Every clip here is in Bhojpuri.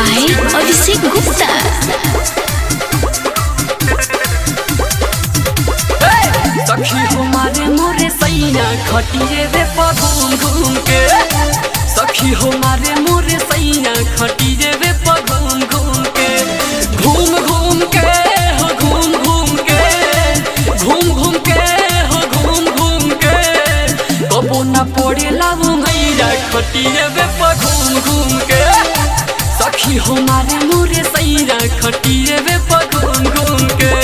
by Abhishek Gupta. सखी हमारे मोरे सैया खटिए वे पर घूम घूम के। सखी हमारे मोरे सैया खटिए वे पर घूम घूम के। घूम घूम के हो घूम घूम के, घूम घूम के हो घूम घूम के। कबो न पड़े लाऊ गैया खटिए वे पर घूम घूम के। सखी हमारे मोरे सैया खटिए वे पर घूम घूम के।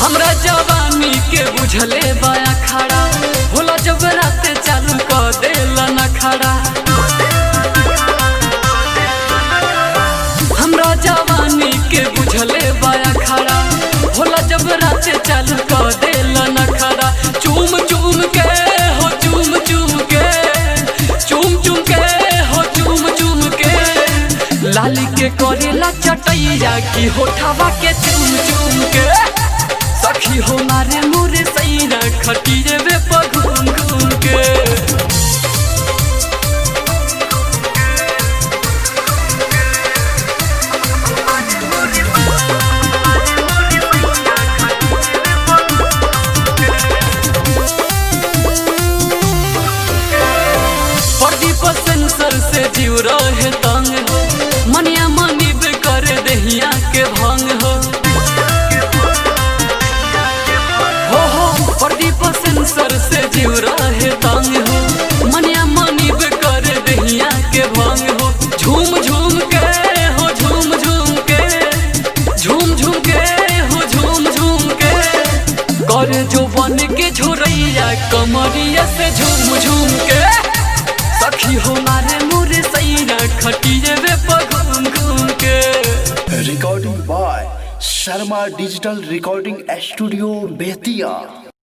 हमरा जवानी के बुझले बाया खड़ा होला, जब रात चालू कर देला न खड़ा। हमरा जवानी के बुझले बाया खड़ा होला, जब रात चालू कर देला न खड़ा। चूम चूम के हो चूम चूम के, चूम चूम के हो चूम चूम के। लाली के करेला चटैया की होठावा के चूम चूम के। सखी हमारे मोरे सैया खटिए वे पर घूम घूम के। प्रदीप सेंसर से जीव रहे तंग हो, मनिया मनी बे करे दहिया के भंग हो। प्रदीप सेंसर से जीव रहे तंग हो, मनिया मनी बे करे दहिया के भंग हो। झूम झूम के हो झूम झूम के, झूम झूम के हो झूम झूम के। करे जो बन के झोरैया कमरिया से झूम झूम के। सखी हमारे मोरे सैया खटिए वे पर घूम घूम के। Recording by Sharma digital recording studio Bettiah.